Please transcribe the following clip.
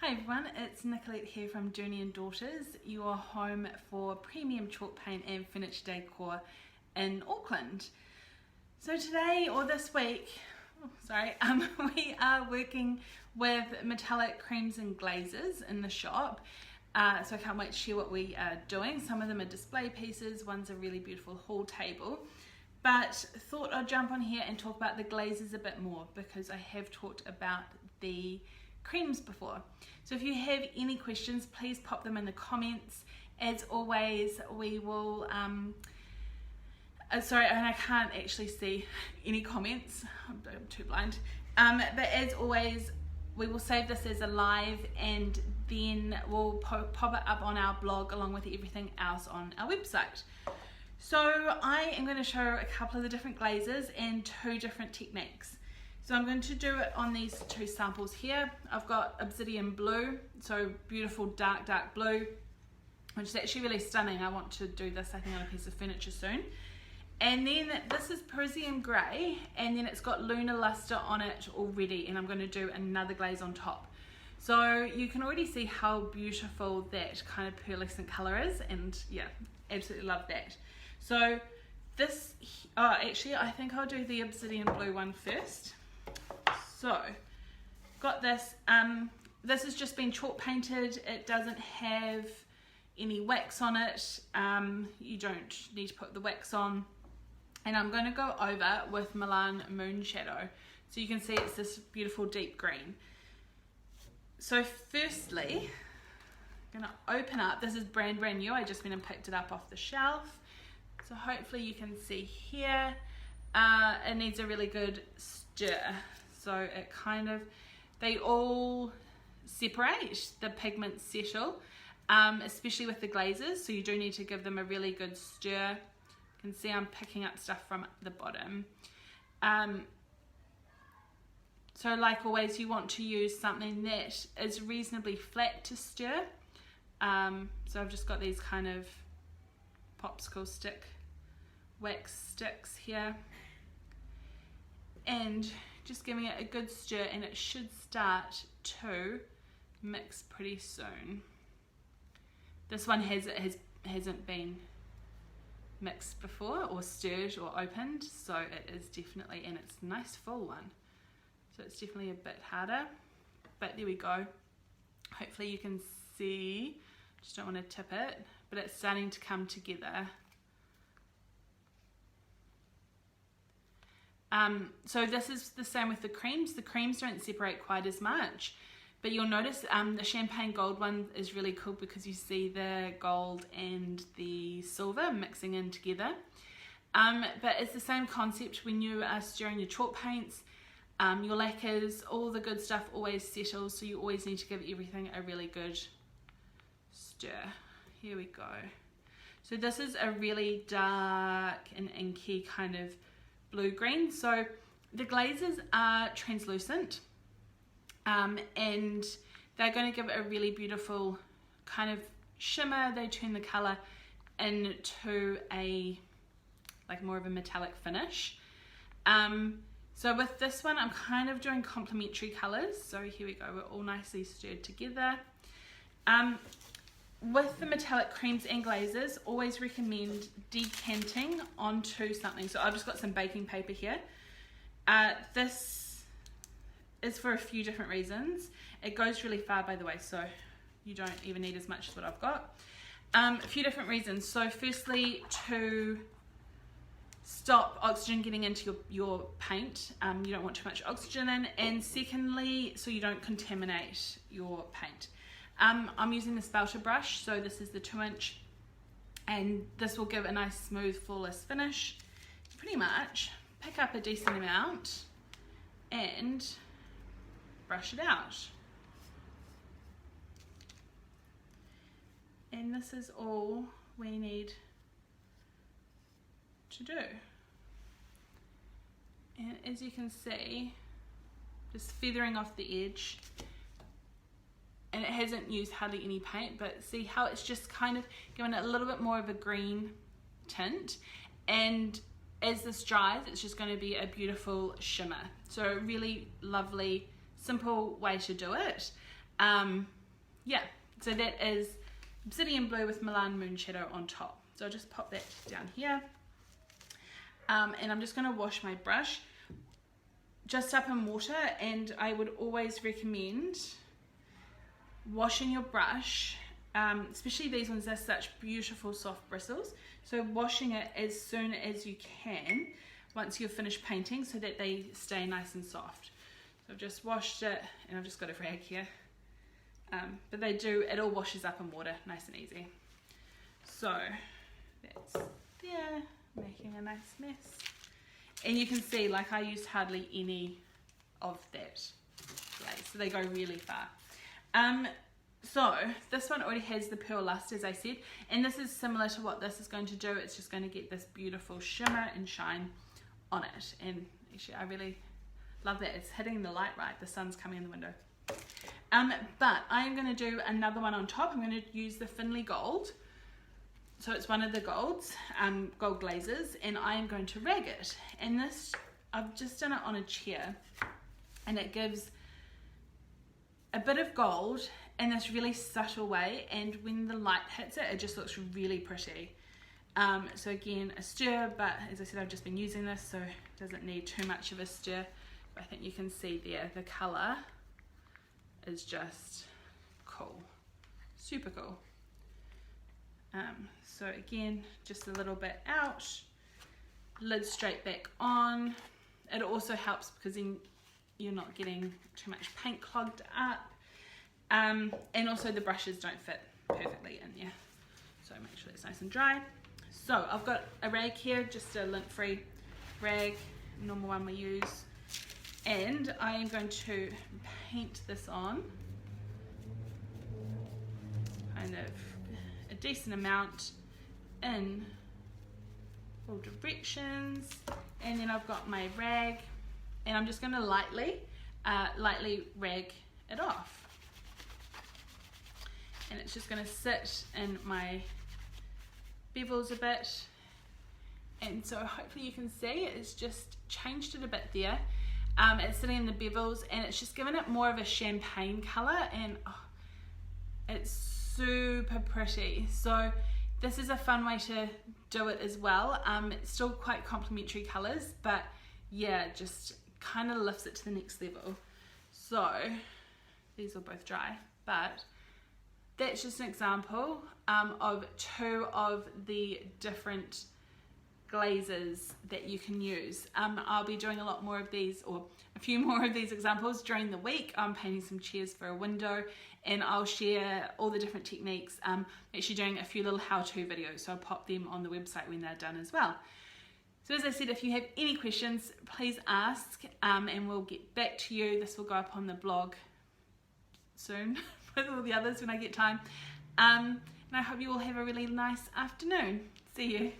Hi everyone, it's Nicolette here from Journey and Daughters, your home for premium chalk paint and finish decor in Auckland. So today, or this week, we are working with metallic creams and glazes in the shop. So I can't wait to share what we are doing. Some of them are display pieces, one's a really beautiful hall table. But thought I'd jump on here and talk about the glazes a bit more because I have talked about the creams before. So if you have any questions, please pop them in the comments. As always, we will, sorry, and I can't actually see any comments, I'm too blind. But as always, we will save this as a live and then we'll pop it up on our blog along with everything else on our website. So I am going to show a couple of the different glazes and two different techniques. So I'm going to do it on these two samples here. I've got Obsidian Blue, so beautiful dark blue, which is actually really stunning. I want to do this, I think, on a piece of furniture soon. And then this is Parisian Grey, and then it's got Luna Lustre on it already, and I'm going to do another glaze on top. So you can already see how beautiful that kind of pearlescent colour is, and yeah, absolutely love that. So this, actually I think I'll do the Obsidian Blue one first. So, got this, this has just been chalk painted, it doesn't have any wax on it, you don't need to put the wax on, and I'm going to go over with Milan Moonshadow, so you can see it's this beautiful deep green. So firstly, I'm going to open up, this is brand new, I just went and picked it up off the shelf, so hopefully you can see here, it needs a really good stir. So it kind of, they all separate, the pigments settle, especially with the glazes, so you do need to give them a really good stir. You can see I'm picking up stuff from the bottom. So like always, you want to use something that is reasonably flat to stir. So I've just got these kind of popsicle stick, wax sticks here. And just giving it a good stir, and it should start to mix pretty soon. This one hasn't been mixed before or stirred or opened, so it is definitely, and it's a nice full one, so it's definitely a bit harder, but there we go. Hopefully you can see, just don't want to tip it, but it's starting to come together. So this is the same with the creams. The creams don't separate quite as much, but you'll notice the champagne gold one is really cool because you see the gold and the silver mixing in together. But it's the same concept when you are stirring your chalk paints, your lacquers, all the good stuff always settles, so you always need to give everything a really good stir. Here we go. So this is a really dark and inky kind of blue-green. So the glazes are translucent and they're going to give it a really beautiful kind of shimmer. They turn the colour into a like more of a metallic finish. So with this one I'm kind of doing complementary colours. So here we go, we're all nicely stirred together. With the metallic creams and glazes, always recommend decanting onto something. So I've just got some baking paper here. This is for a few different reasons. It goes really far, by the way, so you don't even need as much as what I've got. A few different reasons. So firstly, to stop oxygen getting into your paint. You don't want too much oxygen in. And secondly, so you don't contaminate your paint. I'm using the spouter brush, so this is the 2-inch, and this will give a nice smooth flawless finish. Pretty much pick up a decent amount and brush it out, and this is all we need to do. And as you can see, just feathering off the edge, and it hasn't used hardly any paint, but see how it's just kind of given it a little bit more of a green tint, and as this dries it's just going to be a beautiful shimmer. So a really lovely simple way to do it. Yeah, so that is Obsidian Blue with Milan Moonshadow on top. So I'll just pop that down here. And I'm just going to wash my brush just up in water, and I would always recommend washing your brush, especially these ones, they're such beautiful soft bristles, so washing it as soon as you can once you've finished painting so that they stay nice and soft. So I've just washed it, and I've just got a rag here, but it all washes up in water nice and easy. So that's there, making a nice mess. And you can see, like, I used hardly any of that glaze, so they go really far. So this one already has the pearl luster, as I said, and this is similar to what this is going to do. It's just going to get this beautiful shimmer and shine on it, and actually I really love that it's hitting the light right. The sun's coming in the window. But I'm going to do another one on top. I'm going to use the Finley Gold. So it's one of the golds, gold glazes, and I am going to rag it. And this, I've just done it on a chair, and it gives a bit of gold in this really subtle way, and when the light hits it, it just looks really pretty. So again, a stir, but as I said, I've just been using this, so it doesn't need too much of a stir. But I think you can see there, the colour is just cool, super cool. So again, just a little bit out, lid straight back on. It also helps because then you're not getting too much paint clogged up, and also the brushes don't fit perfectly in there, so make sure it's nice and dry. So I've got a rag here, just a lint free rag, normal one we use, and I am going to paint this on kind of a decent amount in all directions, and then I've got my rag, and I'm just going to lightly rag it off, and it's just going to sit in my bevels a bit, and so hopefully you can see it's just changed it a bit there. It's sitting in the bevels, and it's just given it more of a champagne color, and it's super pretty. So this is a fun way to do it as well. It's still quite complementary colors, but yeah, just kind of lifts it to the next level. So these are both dry, but that's just an example of two of the different glazes that you can use. I'll be doing a lot more of these, or a few more of these examples during the week. I'm painting some chairs for a window, and I'll share all the different techniques. I'm actually doing a few little how-to videos, so I'll pop them on the website when they're done as well. So as I said, if you have any questions, please ask, and we'll get back to you. This will go up on the blog soon with all the others when I get time. And I hope you all have a really nice afternoon. See you.